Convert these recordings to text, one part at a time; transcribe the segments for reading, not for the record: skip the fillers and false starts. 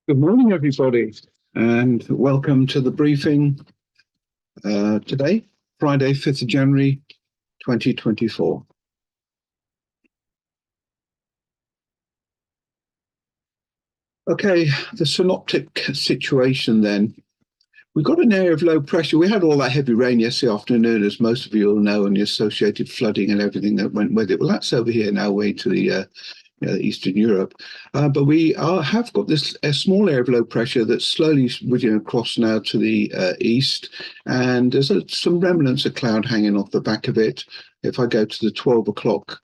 Good morning, everybody, and welcome to the briefing today, Friday, 5th of January, 2024. Okay, the synoptic situation then. We've got an area of low pressure. We had all that heavy rain yesterday afternoon, as most of you all know, and the associated flooding and everything that went with it. Well, that's over here now, way to the Eastern Europe. But have got this a small area of low pressure that's slowly moving across now to the east, and there's some remnants of cloud hanging off the back of it. If I go to the 12 o'clock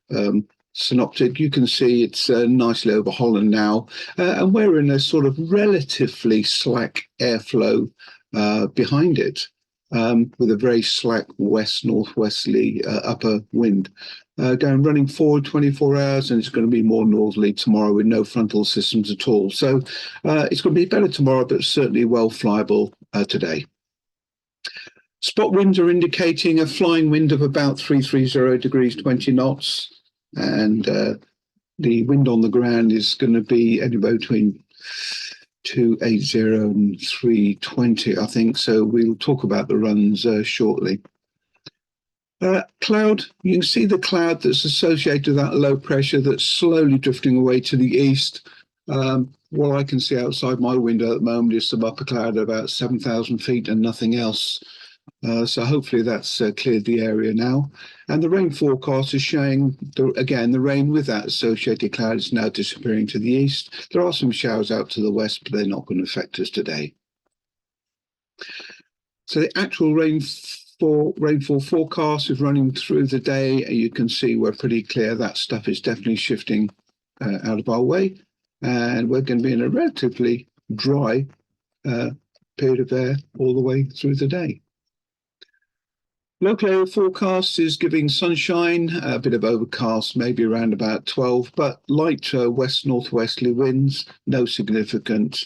synoptic, you can see it's nicely over Holland now, and we're in a sort of relatively slack airflow behind it. With a very slack west-northwesterly upper wind. Running forward 24 hours, and it's going to be more northerly tomorrow with no frontal systems at all. So it's going to be better tomorrow, but certainly well flyable today. Spot winds are indicating a flying wind of about 330 degrees 20 knots, and the wind on the ground is going to be anywhere between 280 and 320, I think. So we'll talk about the runs shortly. Cloud, you can see the cloud that's associated with that low pressure that's slowly drifting away to the east. What I can see outside my window at the moment is some upper cloud at about 7,000 feet and nothing else. So hopefully that's cleared the area now. And the rain forecast is showing, again, the rain with that associated cloud is now disappearing to the east. There are some showers out to the west, but they're not going to affect us today. So the actual rainfall forecast is running through the day. You can see we're pretty clear that stuff is definitely shifting out of our way. And we're going to be in a relatively dry period of air all the way through the day. Local area forecast is giving sunshine, a bit of overcast, maybe around about 12, but light west-northwesterly winds, no significant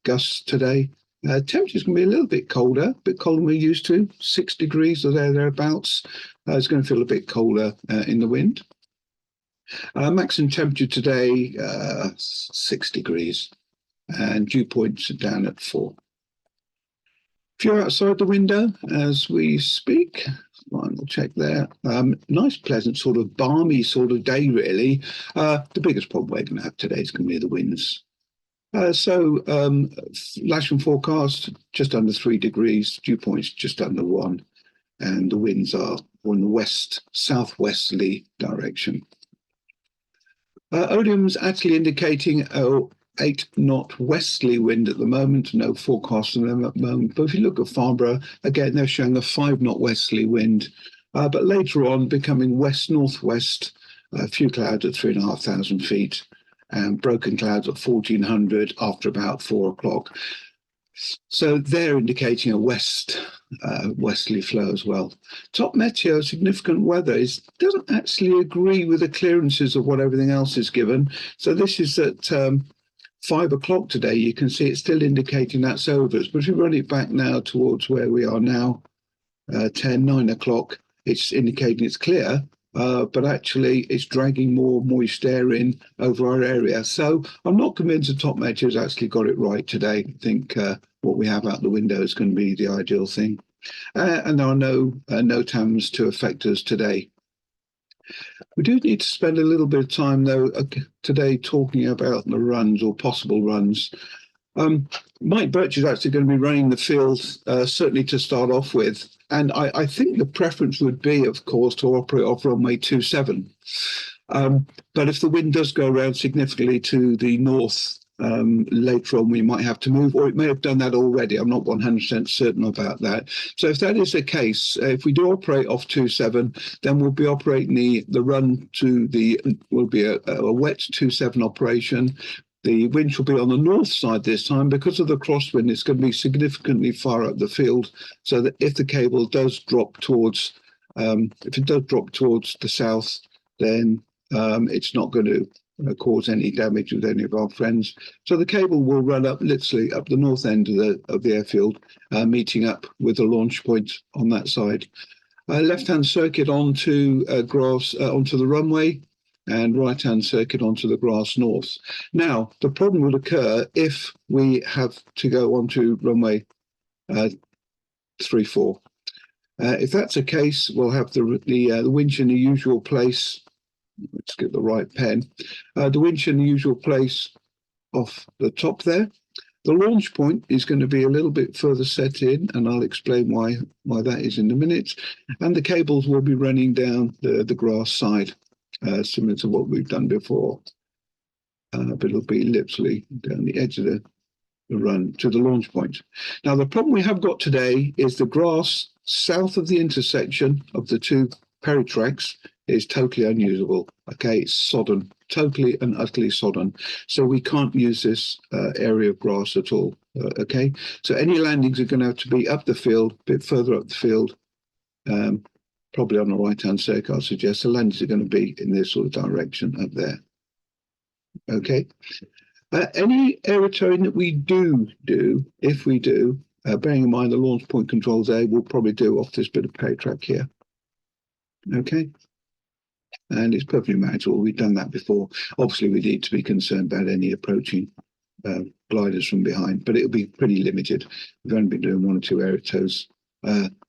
gusts today. Temperature's going to be a little bit colder than we're used to, 6 degrees or thereabouts. It's going to feel a bit colder in the wind. Maximum temperature today, 6 degrees, and dew points are down at 4. If you're outside the window as we speak, we'll check there. Nice, pleasant, sort of balmy sort of day, really. The biggest problem we're going to have today is going to be the winds. Lasham forecast just under 3 degrees, dew points just under 1, and the winds are on the west-southwesterly direction. Odium's actually indicating 8-knot westerly wind at the moment, no forecast on them at the moment. But if you look at Farnborough, again, they're showing a 5-knot westerly wind, but later on becoming west-northwest, a few clouds at 3,500 feet, and broken clouds at 1,400 after about 4 o'clock. So they're indicating a westerly flow as well. Top meteo, significant weather, doesn't actually agree with the clearances of what everything else is given. So this is at 5 o'clock today. You can see it's still indicating that's over. But if we run it back now towards where we are now, 9 o'clock, it's indicating it's clear. But actually it's dragging more moist air in over our area. So I'm not convinced the top meteo has actually got it right today. I think what we have out the window is going to be the ideal thing. And there are no TAMs to affect us today. We do need to spend a little bit of time, though, today talking about the runs or possible runs. Mike Birch is actually going to be running the field, certainly to start off with. And I think the preference would be, of course, to operate off runway 27. But if the wind does go around significantly to the north later on, we might have to move, or it may have done that already. I'm not 100% certain about that. So if that is the case, if we do operate off 27, then we'll be operating the run will be a wet 27 operation. The wind will be on the north side this time. Because of the crosswind, it's going to be significantly far up the field, so that if the cable does drop towards, the south, then it's not going to cause any damage with any of our friends. So the cable will run up literally up the north end of the airfield, meeting up with the launch point on that side. Left-hand circuit onto the runway. and right-hand circuit onto the grass north. Now, the problem would occur if we have to go onto runway 34. If that's the case, we'll have the winch in the usual place. Let's get the right pen. The winch in the usual place off the top there. The launch point is going to be a little bit further set in, and I'll explain why that is in a minute. And the cables will be running down the grass side, similar to what we've done before. But it'll be literally down the edge of the run to the launch point. Now, the problem we have got today is the grass south of the intersection of the two peritracks is totally unusable. Okay, it's sodden, totally and utterly sodden. So we can't use this area of grass at all. Okay, so any landings are going to have to be up the field, a bit further up the field, probably on the right-hand circuit. I suggest the landings are going to be in this sort of direction up there. Okay. Any area terrain that we do, if we do, bearing in mind the launch point controls there, we'll probably do off this bit of peritrack here. Okay. And it's perfectly manageable. We've done that before. Obviously, we need to be concerned about any approaching gliders from behind, but it'll be pretty limited. We've only been doing 1 or 2 area tows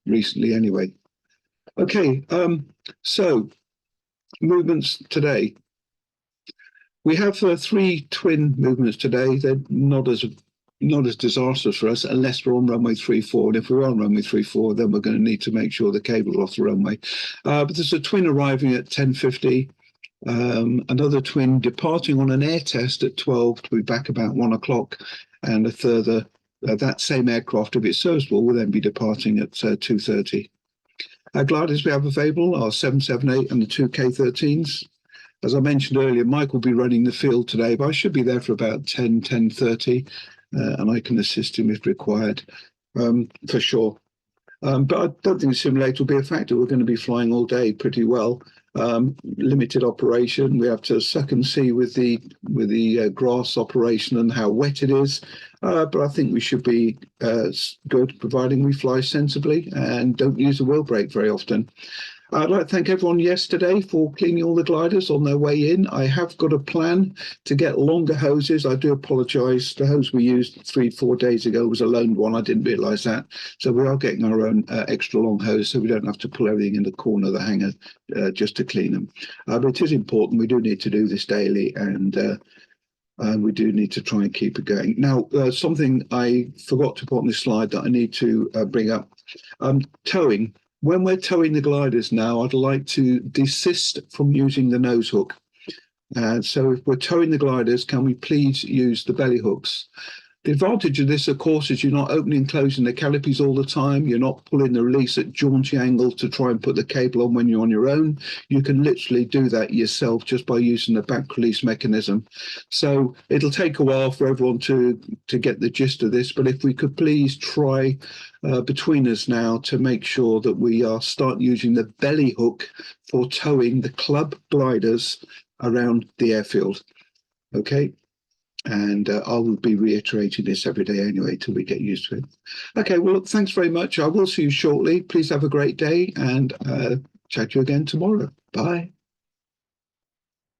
recently anyway. Okay, so movements today. We have 3 twin movements today. They're not as disastrous for us unless we're on runway 34. And if we're on runway 34, then we're going to need to make sure the cable's off the runway. But there's a twin arriving at 10:50, another twin departing on an air test at 12 to be back about 1 o'clock, and a further, that same aircraft, if it's serviceable, will then be departing at 2:30. Our gliders we have available are 778 and the 2 K13s. As I mentioned earlier, Mike will be running the field today, but I should be there for about 10:30. And I can assist him if required, for sure. But I don't think the simulator will be a factor. We're going to be flying all day pretty well. Limited operation. We have to suck and see with the grass operation and how wet it is. But I think we should be good, providing we fly sensibly and don't use the wheel brake very often. I'd like to thank everyone yesterday for cleaning all the gliders on their way in. I have got a plan to get longer hoses. I do apologise. The hose we used 3-4 days ago was a loaned one. I didn't realise that. So we are getting our own extra long hose so we don't have to pull everything in the corner of the hangar just to clean them. But it is important. We do need to do this daily, and we do need to try and keep it going. Now, something I forgot to put on this slide that I need to bring up. Towing. When we're towing the gliders now, I'd like to desist from using the nose hook. So if we're towing the gliders, can we please use the belly hooks? The advantage of this, of course, is you're not opening and closing the canopies all the time. You're not pulling the release at jaunty angles to try and put the cable on when you're on your own. You can literally do that yourself just by using the back release mechanism. So it'll take a while for everyone to get the gist of this, but if we could please try between us now to make sure that we start using the belly hook for towing the club gliders around the airfield. Okay. And I will be reiterating this every day anyway till we get used to it. Okay, well, look, thanks very much. I will see you shortly. Please have a great day, and chat to you again tomorrow. Bye.